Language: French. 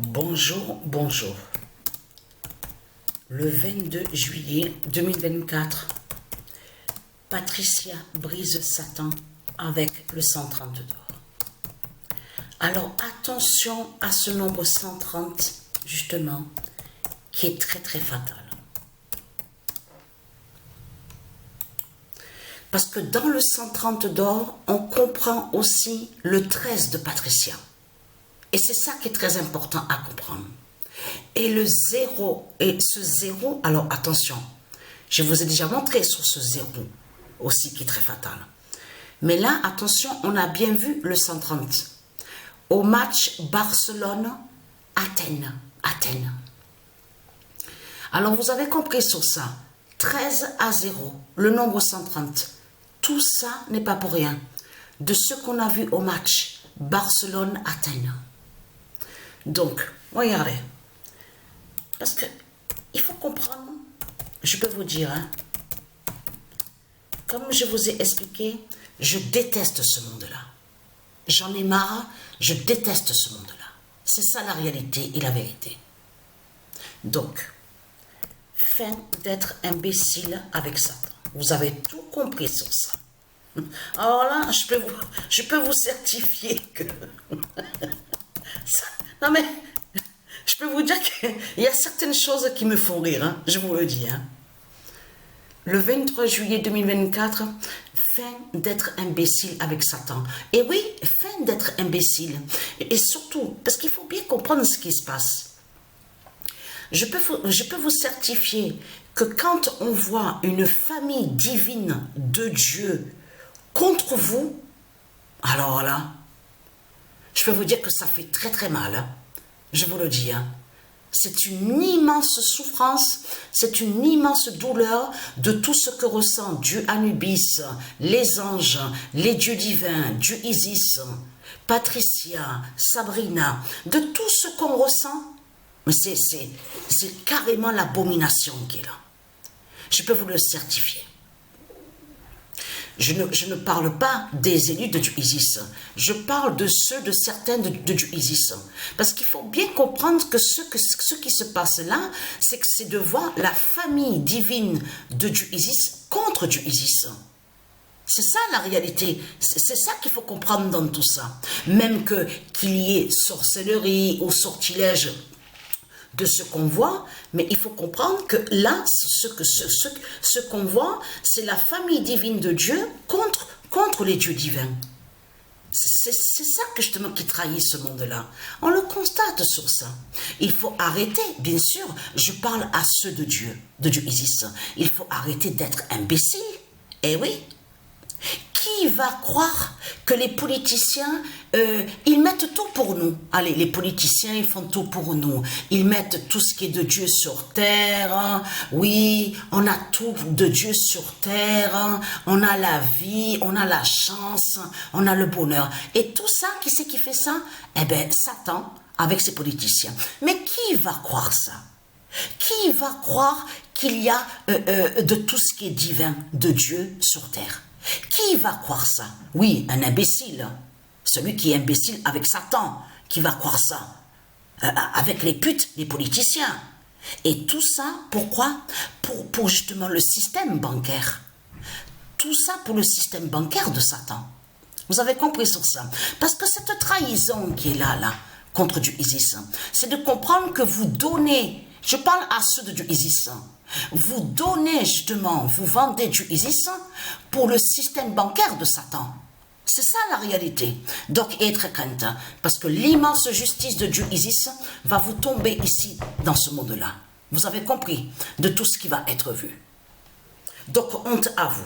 Bonjour, bonjour. Le 22 juillet 2024, Patricia brise Satan avec le 130 d'or. Alors attention à ce nombre 130, justement, qui est très très fatal. Parce que dans le 130 d'or, on comprend aussi le 13 de Patricia. Et c'est ça qui est très important à comprendre. Et le 0, et ce 0, alors attention, je vous ai déjà montré sur ce 0 aussi qui est très fatal. Mais là, attention, on a bien vu le 130. Au match Barcelone-Athènes. Alors vous avez compris sur ça. 13-0, le nombre 130. Tout ça n'est pas pour rien. De ce qu'on a vu au match Barcelone-Athènes. Donc, regardez. Parce que il faut comprendre, je peux vous dire, hein, comme je vous ai expliqué, je déteste ce monde-là. J'en ai marre, je déteste ce monde-là. C'est ça la réalité et la vérité. Donc, fin d'être imbécile avec Satan. Vous avez tout compris sur ça. Alors là, je peux vous certifier que... non mais, je peux vous dire qu'il y a certaines choses qui me font rire, hein, je vous le dis. Hein. Le 23 juillet 2024, fin d'être imbécile avec Satan. Et oui, fin d'être imbécile. Et surtout, parce qu'il faut bien comprendre ce qui se passe. Je peux vous certifier que quand on voit une famille divine de Dieu contre vous, alors là, je peux vous dire que ça fait très très mal. Hein. Je vous le dis. Hein. C'est une immense souffrance, c'est une immense douleur de tout ce que ressent Dieu Anubis, les anges, les dieux divins, Dieu Isis, Patricia, Sabrina, de tout ce qu'on ressent. Mais c'est carrément l'abomination qui est là. Je peux vous le certifier. Je ne parle pas des élus de Dieu Isis. Je parle de ceux de certains de Dieu Isis. Parce qu'il faut bien comprendre que ce qui se passe là, c'est que c'est de voir la famille divine de Dieu Isis contre Dieu Isis. C'est ça la réalité. C'est ça qu'il faut comprendre dans tout ça. Même qu'il y ait sorcellerie ou sortilège de ce qu'on voit, mais il faut comprendre que là, ce qu'on voit, c'est la famille divine de Dieu contre les dieux divins. C'est ça que justement qui trahit ce monde-là. On le constate sur ça. Il faut arrêter, bien sûr, je parle à ceux de Dieu Isis. Il faut arrêter d'être imbécile. Eh oui. Qui va croire que les politiciens, ils mettent tout pour nous? Allez, les politiciens, ils font tout pour nous. Ils mettent tout ce qui est de Dieu sur terre. Hein. Oui, on a tout de Dieu sur terre. Hein. On a la vie, on a la chance, on a le bonheur. Et tout ça, qui c'est qui fait ça? Eh bien, Satan avec ses politiciens. Mais qui va croire ça? Qui va croire qu'il y a de tout ce qui est divin de Dieu sur terre? Qui va croire ça? Oui, un imbécile. Celui qui est imbécile avec Satan, qui va croire ça? Avec les putes, les politiciens. Et tout ça, pourquoi? Pour justement le système bancaire. Tout ça pour le système bancaire de Satan. Vous avez compris sur ça? Parce que cette trahison qui est là, contre Dieu Isis, c'est de comprendre que vous donnez, je parle à ceux de Dieu Isis, vous donnez justement, vous vendez Dieu Isis pour le système bancaire de Satan. C'est ça la réalité. Donc, être crainte, parce que l'immense justice de Dieu Isis va vous tomber ici, dans ce monde-là. Vous avez compris de tout ce qui va être vu. Donc, honte à vous.